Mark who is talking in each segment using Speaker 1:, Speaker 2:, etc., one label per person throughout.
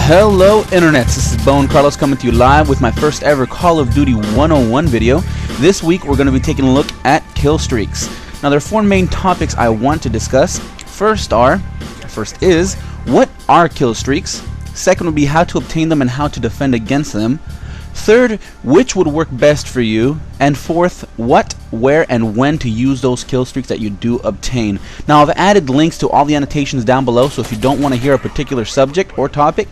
Speaker 1: Hello internets, this is BoneCarlos coming to you live with my first ever Call of Duty 101 video. This week we're going to be taking a look at Killstreaks. Now there are four main topics I want to discuss. First is, what are Killstreaks? Second would be how to obtain them and how to defend against them. Third, which would work best for you? And fourth, what, where, and when to use those kill streaks that you do obtain. Now I've added links to all the annotations down below, so if you don't want to hear a particular subject or topic,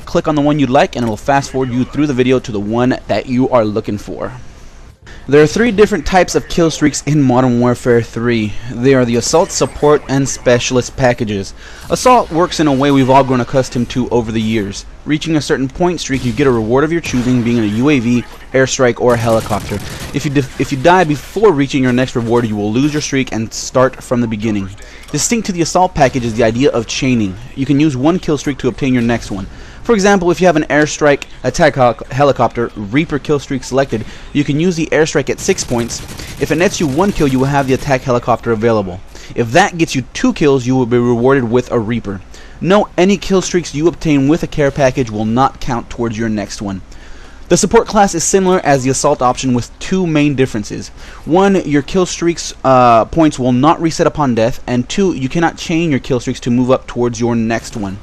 Speaker 1: click on the one you'd like and it will fast forward you through the video to the one that you are looking for. There are three different types of kill streaks in Modern Warfare 3. They are the Assault, Support, and Specialist packages. Assault works in a way we've all grown accustomed to over the years. Reaching a certain point streak, you get a reward of your choosing, being a UAV, airstrike, or a helicopter. If you die before reaching your next reward, you will lose your streak and start from the beginning. Distinct to the Assault package is the idea of chaining. You can use one kill streak to obtain your next one. For example, if you have an airstrike, attack helicopter, Reaper kill streak selected, you can use the airstrike at 6 points. If it nets you 1 kill, you will have the attack helicopter available. If that gets you 2 kills, you will be rewarded with a Reaper. Note, any kill streaks you obtain with a care package will not count towards your next one. The support class is similar as the assault option with two main differences. One, your kill streaks points will not reset upon death, and two, you cannot chain your kill streaks to move up towards your next one.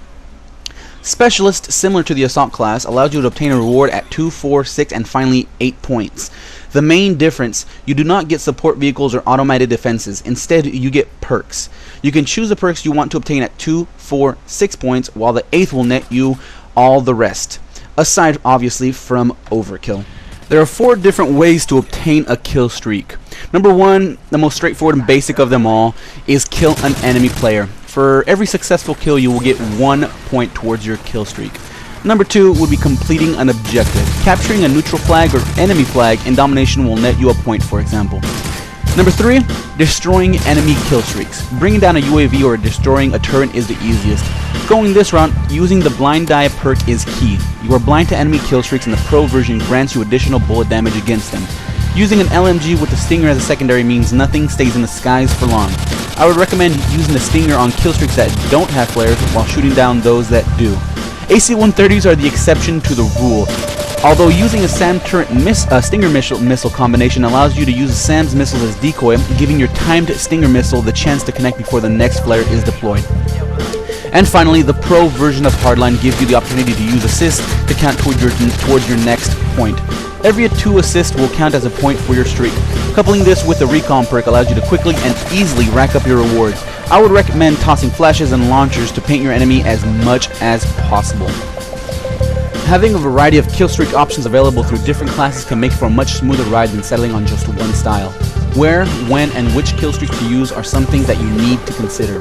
Speaker 1: Specialist, similar to the assault class, allows you to obtain a reward at 2, 4, 6, and finally 8 points. The main difference, you do not get support vehicles or automated defenses. Instead, you get perks. You can choose the perks you want to obtain at 2, 4, 6 points, while the 8th will net you all the rest, aside obviously from overkill. There are 4 different ways to obtain a kill streak. Number 1, the most straightforward and basic of them all, is kill an enemy player. For every successful kill, you will get 1 point towards your kill streak. Number 2 would be completing an objective. Capturing a neutral flag or enemy flag in domination will net you a point, for example. Number 3, destroying enemy kill streaks. Bringing down a UAV or destroying a turret is the easiest. Going this route, using the blind eye perk is key. You are blind to enemy kill streaks and the pro version grants you additional bullet damage against them. Using an LMG with the Stinger as a secondary means nothing stays in the skies for long. I would recommend using the Stinger on kill streaks that don't have flares while shooting down those that do. AC-130s are the exception to the rule. Although using a SAM turret Stinger missile combination allows you to use SAM's missiles as decoy, giving your timed Stinger missile the chance to connect before the next flare is deployed. And finally, the pro version of Hardline gives you the opportunity to use assist to count towards your next point. Every 2 assists will count as a point for your streak. Coupling this with the recon perk allows you to quickly and easily rack up your rewards. I would recommend tossing flashes and launchers to paint your enemy as much as possible. Having a variety of kill streak options available through different classes can make for a much smoother ride than settling on just one style. Where, when, and which kill streak to use are some things that you need to consider.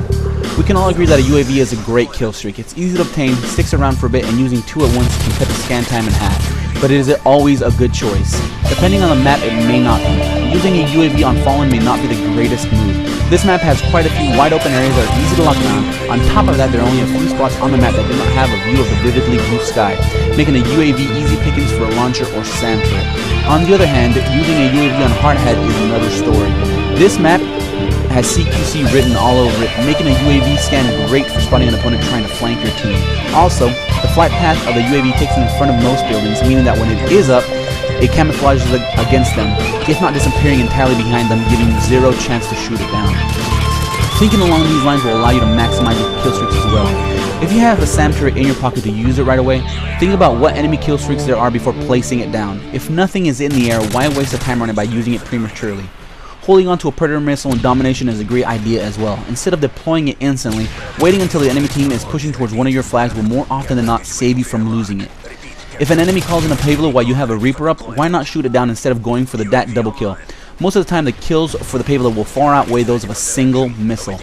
Speaker 1: We can all agree that a UAV is a great kill streak. It's easy to obtain, sticks around for a bit, and using 2 at once can cut the scan time in half. But is it always a good choice? Depending on the map, it may not be. Using a UAV on Fallen may not be the greatest move. This map has quite a few wide open areas that are easy to lock down. On top of that, there are only a few spots on the map that do not have a view of the vividly blue sky, making a UAV easy pickings for a launcher or SAM turret. On the other hand, using a UAV on Hardhead is another story. This map has CQC written all over it, making a UAV scan great for spotting an opponent trying to flank your team. Also, the flight path of the UAV takes it in front of most buildings, meaning that when it is up, it camouflages against them, if not disappearing entirely behind them, giving you 0 chance to shoot it down. Thinking along these lines will allow you to maximize your kill streaks as well. If you have a SAM turret in your pocket to use it right away, think about what enemy kill streaks there are before placing it down. If nothing is in the air, why waste the time on it by using it prematurely? Holding onto a Predator missile in domination is a great idea as well. Instead of deploying it instantly, waiting until the enemy team is pushing towards one of your flags will more often than not save you from losing it. If an enemy calls in a payload while you have a Reaper up, why not shoot it down instead of going for the DAT double kill? Most of the time the kills for the payload will far outweigh those of a single missile.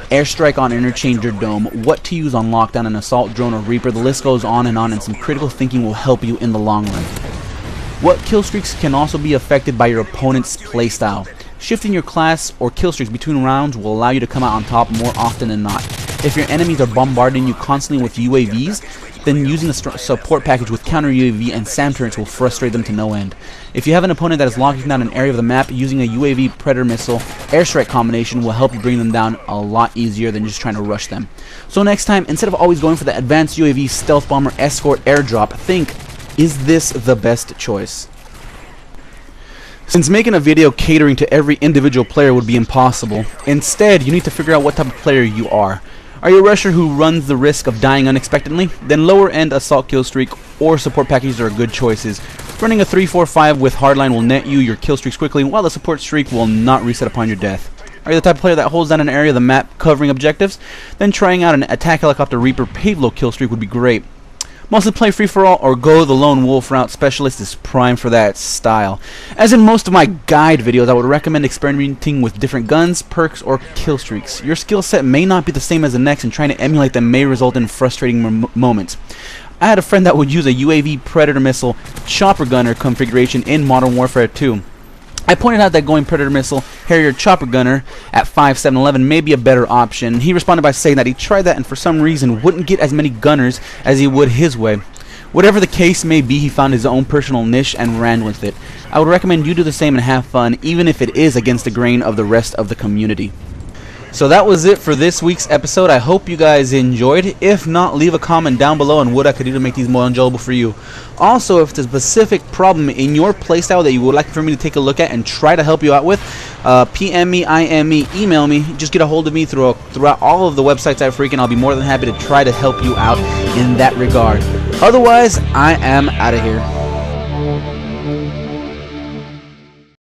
Speaker 1: Airstrike on Interchanger Dome, what to use on Lockdown, an Assault Drone or Reaper, the list goes on, and some critical thinking will help you in the long run. What kill streaks can also be affected by your opponent's playstyle. Shifting your class or kill streaks between rounds will allow you to come out on top more often than not. If your enemies are bombarding you constantly with UAVs, then using the support package with counter UAV and SAM turrets will frustrate them to no end. If you have an opponent that is locking down an area of the map, using a UAV Predator missile airstrike combination will help you bring them down a lot easier than just trying to rush them. So next time, instead of always going for the advanced UAV stealth bomber escort airdrop, think, is this the best choice? Since making a video catering to every individual player would be impossible, instead you need to figure out what type of player you are. Are you a rusher who runs the risk of dying unexpectedly? Then lower end assault kill streak or support packages are good choices. Running a 3-4-5 with hardline will net you your kill streaks quickly, while the support streak will not reset upon your death. Are you the type of player that holds down an area of the map covering objectives? Then trying out an attack helicopter Reaper payload kill streak would be great. Mostly play free-for-all or go the lone wolf route. Specialist is prime for that style. As in most of my guide videos, I would recommend experimenting with different guns, perks, or kill streaks. Your skill set may not be the same as the next, and trying to emulate them may result in frustrating moments. I had a friend that would use a UAV Predator missile chopper gunner configuration in Modern Warfare 2. I pointed out that going Predator missile Harrier chopper gunner at 5.711 may be a better option. He responded by saying that he tried that and for some reason wouldn't get as many gunners as he would his way. Whatever the case may be, he found his own personal niche and ran with it. I would recommend you do the same and have fun, even if it is against the grain of the rest of the community. So that was it for this week's episode. I hope you guys enjoyed. If not, leave a comment down below on what I could do to make these more enjoyable for you. Also, if there's a specific problem in your playstyle that you would like for me to take a look at and try to help you out with, PM me, IM me, email me. Just get a hold of me throughout all of the websites I freaking. I'll be more than happy to try to help you out in that regard. Otherwise, I am out of here.